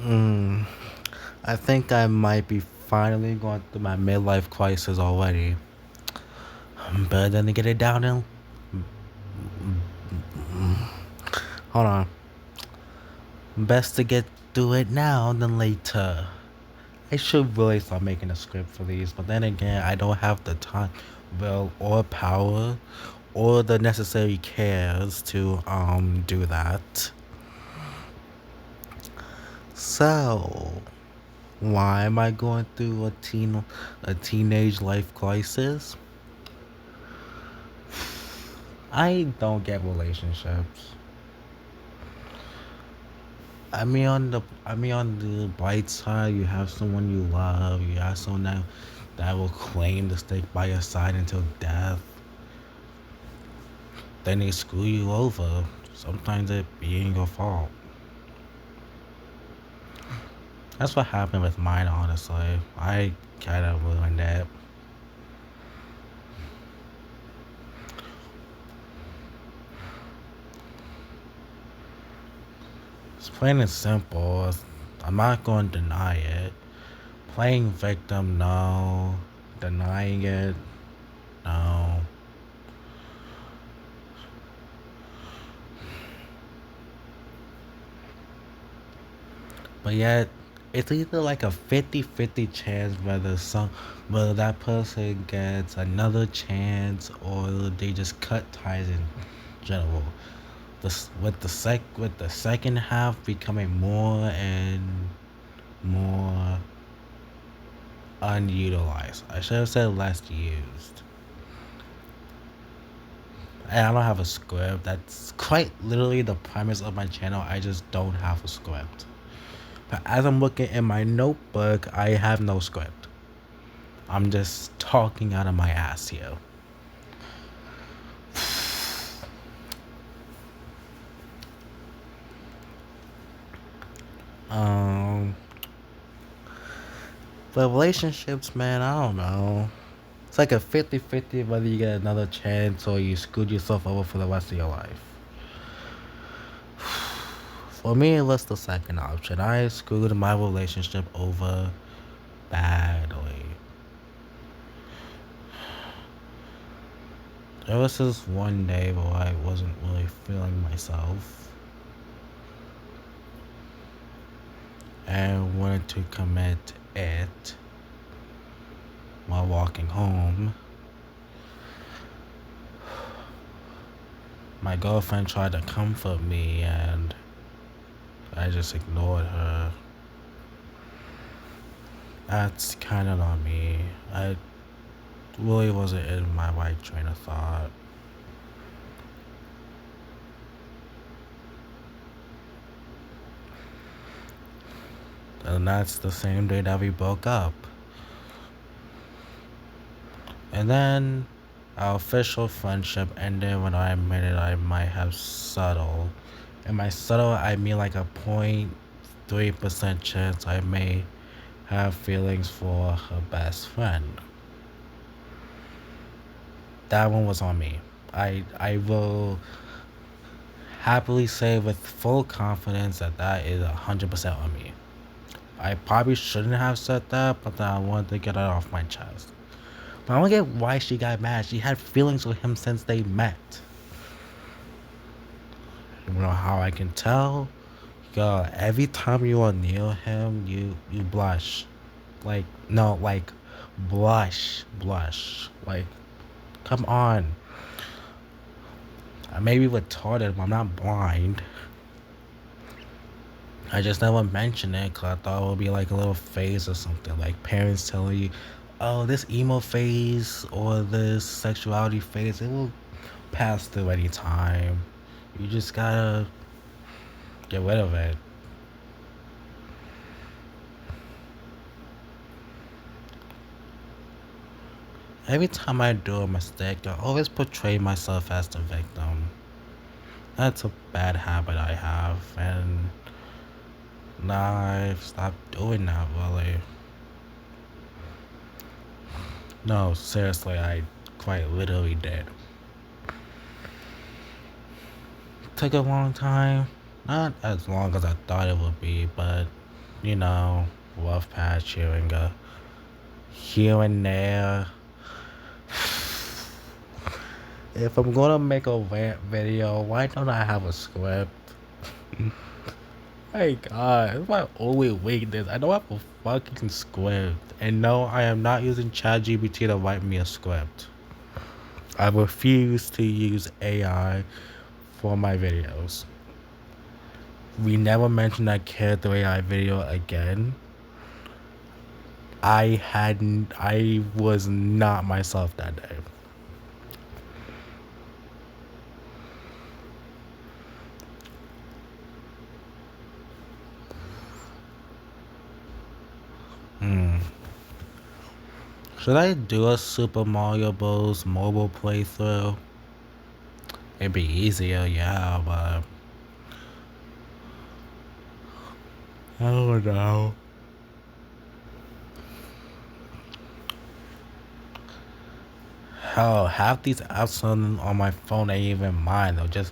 Mm, I think I might be finally going through my midlife crisis already. Better than to get it down in. Hold on. Best to get through it now than later. I should really start making a script for these, but then again, I don't have the time, will, or power, or the necessary cares to do that. So, why am I going through a teenage life crisis? I don't get relationships. I mean, on the bright side, you have someone you love. You have someone that will claim to stick by your side until death. Then they screw you over. Sometimes it being your fault. That's what happened with mine, honestly. I kind of ruined it. It's plain and simple. I'm not going to deny it. Playing victim, no. Denying it, no. But yet, it's either like a 50-50 chance whether that person gets another chance or they just cut ties in general. With the second half becoming more and more unutilized. I should have said less used. And I don't have a script. That's quite literally the premise of my channel. I just don't have a script. But as I'm looking in my notebook, I have no script. I'm just talking out of my ass here. Um, the relationships, man, I don't know. It's like a 50-50 whether you get another chance or you screwed yourself over for the rest of your life. For me, it was the second option. I screwed my relationship over badly. There was this one day where I wasn't really feeling myself and wanted to commit it while walking home. My girlfriend tried to comfort me and I just ignored her. That's kind of on me. I really wasn't in my right train of thought. And that's the same day that we broke up. And then our official friendship ended when I admitted I might have subtle. And by subtle, I mean like a 0.3% chance I may have feelings for her best friend. That one was on me. I will happily say with full confidence that that is 100% on me. I probably shouldn't have said that, but then I wanted to get it off my chest. But I don't get why she got mad. She had feelings with him since they met. You know how I can tell? Girl, every time you are near him, you blush. Like, no, like, blush. Like, come on. I may be retarded, but I'm not blind. I just never mentioned it because I thought it would be like a little phase or something. Like parents telling you, oh, this emo phase or this sexuality phase, it will pass through any time. You just gotta get rid of it. Every time I do a mistake, I always portray myself as the victim. That's a bad habit I have, and now I've stopped doing that really. No, seriously, I quite literally did. Took a long time. Not as long as I thought it would be, but you know, rough patch here and there. If I'm gonna make a rant video, why don't I have a script? My God, it's my only weakness. I don't have a fucking script. And no, I am not using ChatGPT to write me a script. I refuse to use AI for my videos. We never mentioned that character AI video again. I was not myself that day. Should I do a Super Mario Bros. Mobile playthrough? It'd be easier, yeah, but I don't know. Hell, half these apps on my phone ain't even mine though. This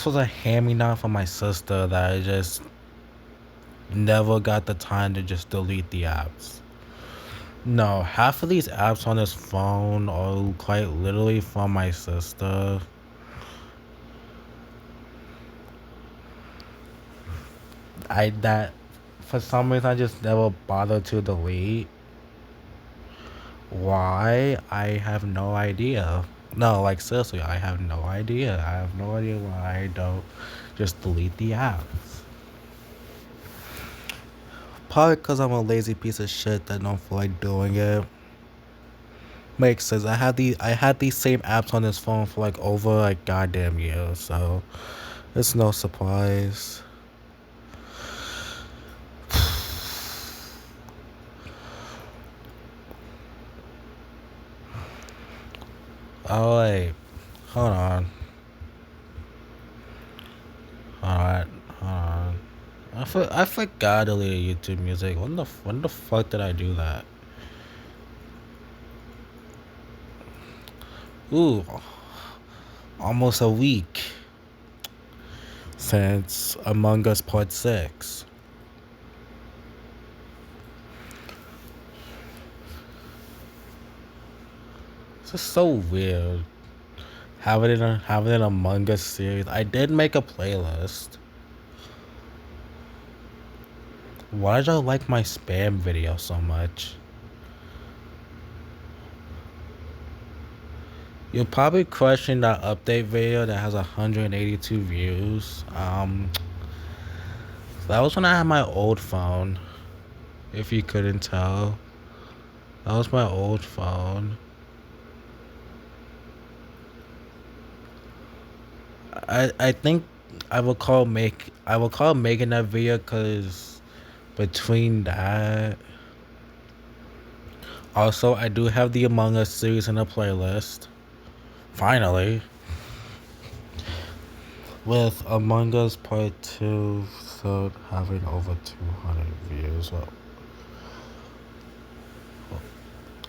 was a hand-me-down from my sister that I just never got the time to just delete the apps. No, half of these apps on this phone are quite literally from my sister. That for some reason I just never bothered to delete. Why? I have no idea. No, like seriously, I have no idea. I have no idea why I don't just delete the apps. Probably because I'm a lazy piece of shit that don't feel like doing it. Makes sense. I had these same apps on this phone for like over like goddamn years, so it's no surprise. Oh wait, hold on. Alright, hold on. I forgot to delete YouTube music. When the fuck did I do that? Ooh, almost a week since Among Us Part 6. This is so weird. Having an Among Us series. I did make a playlist. Why did y'all like my spam video so much? You'll probably question that update video that has 182 views. That was when I had my old phone. If you couldn't tell, that was my old phone. I think I will call making that video because between that, also I do have the Among Us series in a playlist. Finally, with Among Us Part 2 so having over 200 views.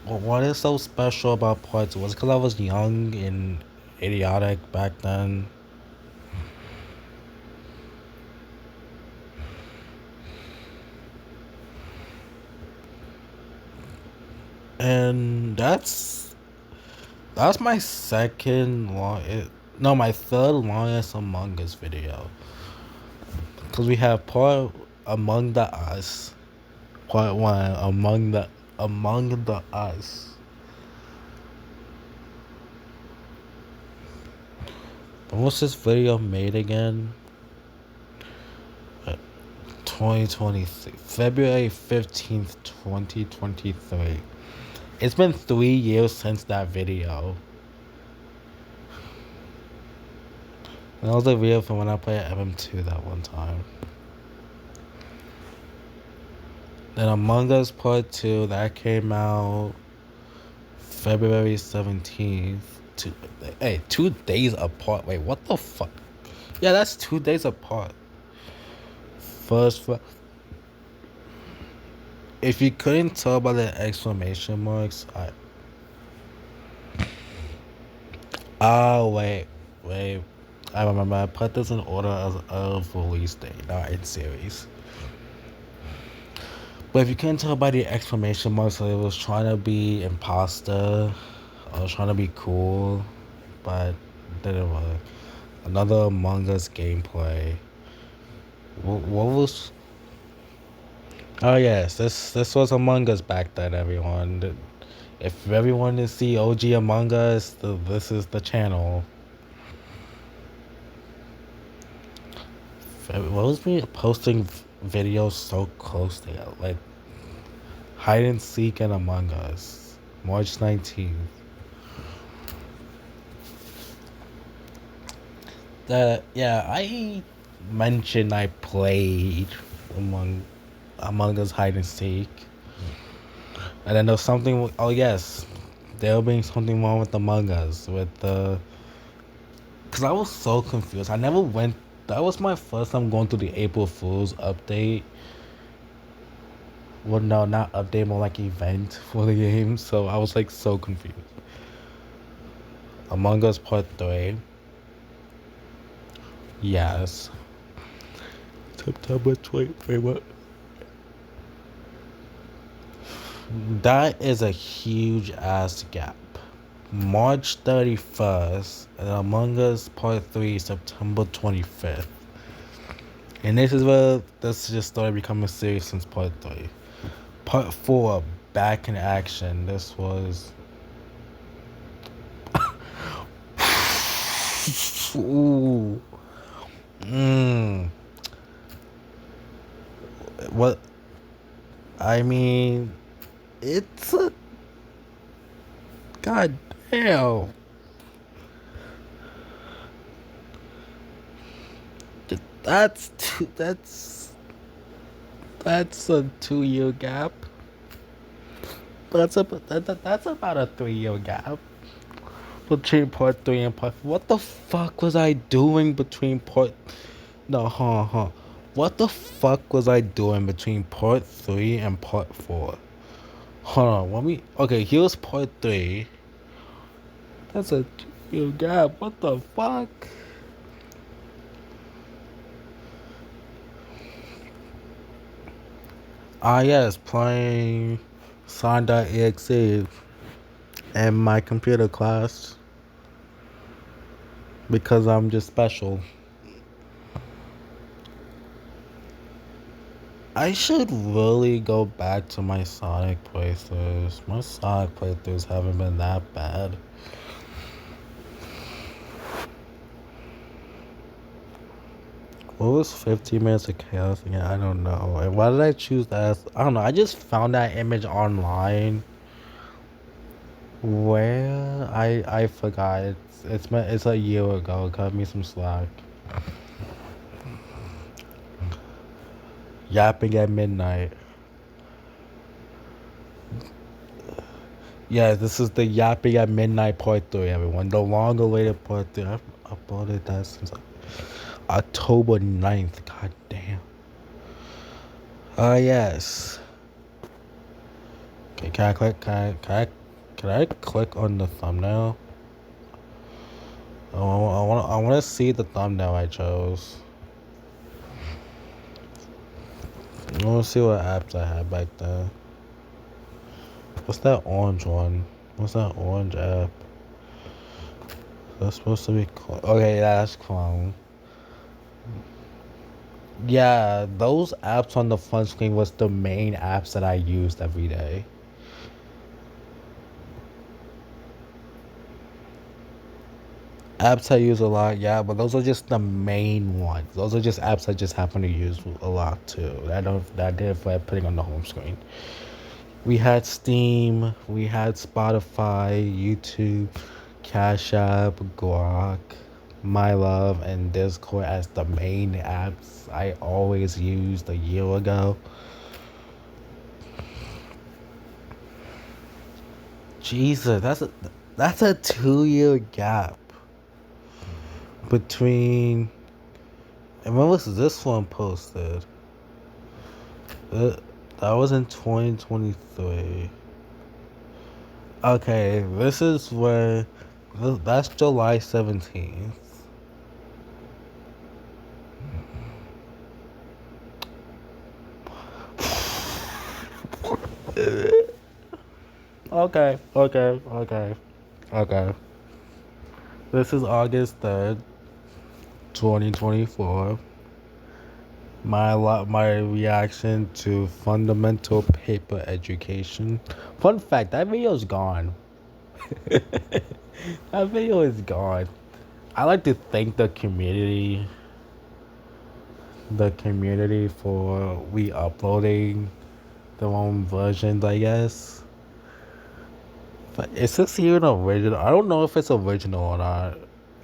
What is so special about Part 2? Was it because I was young and idiotic back then? And that's my my third longest Among Us video. Cause we have part Among the Us, part 1 Among the Us. When was this video made again? 2023, February 15th, 2023. It's been 3 years since that video. That was a video from when I played MM2 that one time. Then Among Us Part 2, that came out February 17th. 2 days apart. Wait, what the fuck? Yeah, that's 2 days apart. If you couldn't tell by the exclamation marks, wait. I remember I put this in order of release date, not in series. But if you couldn't tell by the exclamation marks, so it was trying to be imposter. I was trying to be cool, but didn't work. Another Among Us gameplay. What was? Oh yes, this was Among Us back then. Everyone, if everyone is see OG Among Us, this is the channel. What was me posting videos so close together, like hide and seek and Among Us, March 19th. Yeah, I mentioned I played Among Us hide and seek, and then there was something. Oh yes, there being something wrong with Among Us with the. Cause I was so confused. I never went. That was my first time going through the April Fool's update. Well, no, not update, more like event for the game. So I was like so confused. Among Us Part 3. Yes. September 20. What? That is a huge ass gap. March 31st and Among Us Part 3, September 25th. And this is where this just started becoming serious since Part 3. Part 4, back in action. This was. Ooh. What? I mean, it's a. God damn. That's two, that's a 2 year gap. That's about a 3 year gap between part 3 and part 4. What the fuck was I doing between part? No, huh. What the fuck was I doing between part 3 and part 4? Hold on, let me. Okay, here's part 3. That's a 2 year gap. What the fuck? Yes, playing Sign.exe in my computer class because I'm just special. I should really go back to my Sonic playthroughs. My Sonic playthroughs haven't been that bad. What was 15 minutes of chaos again? I don't know. And why did I choose that? I don't know. I just found that image online. Where I forgot. It's a year ago. Cut me some slack. Yapping at midnight. Yeah, this is the Yapping at Midnight Part 3, everyone. The long awaited Part 3. I've uploaded that since October 9th. God damn. Yes. Okay, can I click on the thumbnail? I want to see the thumbnail I chose. I want to see what apps I had back then. What's that orange one? What's that orange app? That's supposed to be okay, that's Chrome. Yeah, those apps on the front screen was the main apps that I used every day. Apps I use a lot, yeah, but those are just the main ones. Those are just apps I just happen to use a lot too. That I did for putting on the home screen. We had Steam, we had Spotify, YouTube, Cash App, Guac, My Love, and Discord as the main apps I always used a year ago. Jesus, that's a 2 year gap between. And when was this one posted? That was in 2023. Okay, this is where. That's July 17th. Okay, okay, okay, okay. This is August 3rd, 2024. My reaction to fundamental paper education. Fun fact, that video's gone. That video is gone. I like to thank the community for re-uploading their own versions, I guess. But is this even original? I don't know if it's original or not.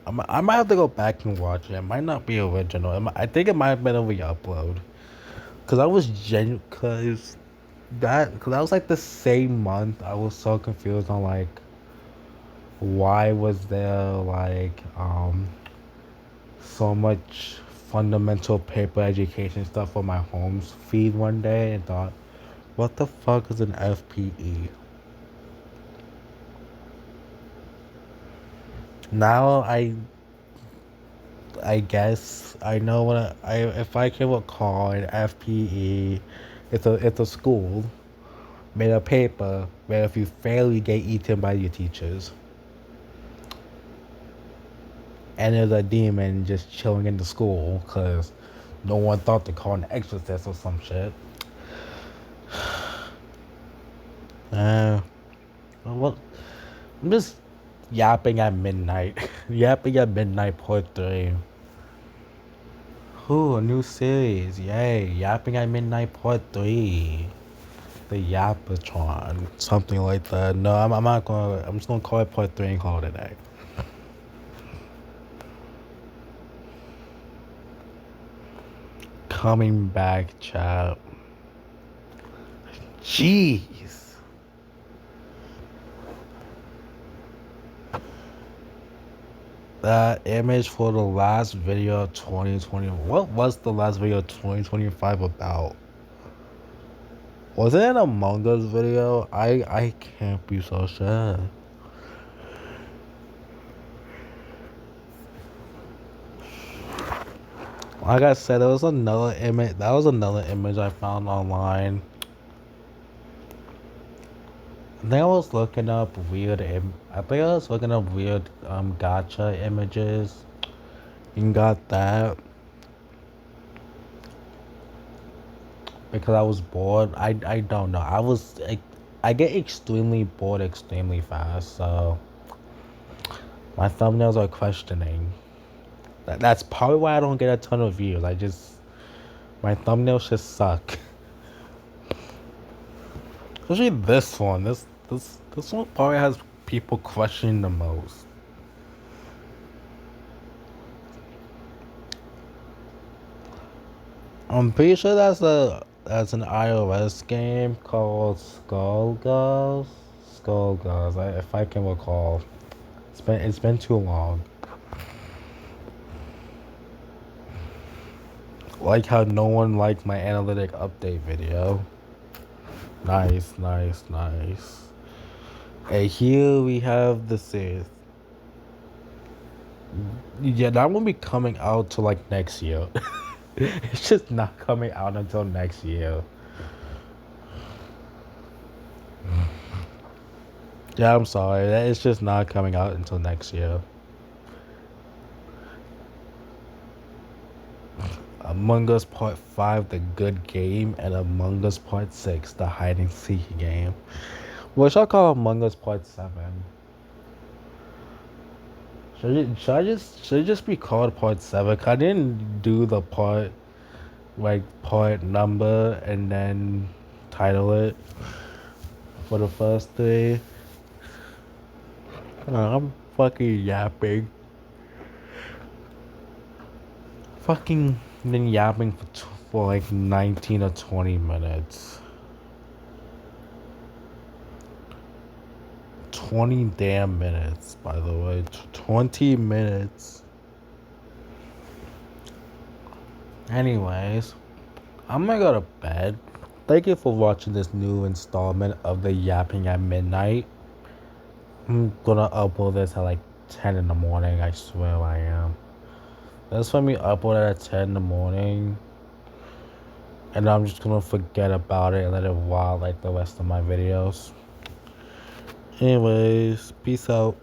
I might have to go back and watch it. It might not be original. I think it might have been a re-upload. Cause I was cause that was like the same month. I was so confused on like why was there like so much fundamental paper education stuff on my home feed one day and thought, what the fuck is an FPE? Now I guess I know what if I can recall an FPE, it's a school made of paper where if you fail you get eaten by your teachers. And there's a demon just chilling in the school because no one thought to call an exorcist or some shit. Uh, well, I'm just yapping at midnight. Yapping at midnight, part 3. Ooh, a new series. Yay. Yapping at midnight, part 3. The Yapatron. Something like that. No, I'm not gonna. I'm just gonna call it part 3 and call it a day. Coming back, chat. Jeez. That image for the last video of 2020. What was the last video of 2025 about? Was it an Among Us video? I can't be so sure. Like I said, there was another image. That was another image I found online. I think I was looking up weird gotcha images and got that because I was bored. I don't know. I get extremely bored extremely fast, so my thumbnails are questioning. That's probably why I don't get a ton of views. My thumbnails just suck. Especially this one. This one probably has people questioning the most. I'm pretty sure that's an iOS game called Skullgirls. Skullgirls, if I can recall. It's been too long. Like how no one liked my analytic update video. Nice, nice, nice. And here we have the Sith. Yeah, that won't be coming out till like next year. It's just not coming out until next year. Yeah, I'm sorry. It's just not coming out until next year. Among Us Part 5, the good game, and Among Us Part 6, the hide and seek game. What should I call Among Us Part 7? Should it just be called Part 7? 'Cause I didn't do the part number and then title it for the first 3. I'm fucking yapping. Fucking been yapping for like 19 or 20 minutes. 20 damn minutes, by the way. 20 minutes. Anyways, I'm gonna go to bed. Thank you for watching this new installment of the Yapping at Midnight. I'm gonna upload this at like 10 in the morning. I swear I am. That's when we upload it at 10 in the morning. and I'm just gonna forget about it and let it wild like the rest of my videos. Anyways, peace out.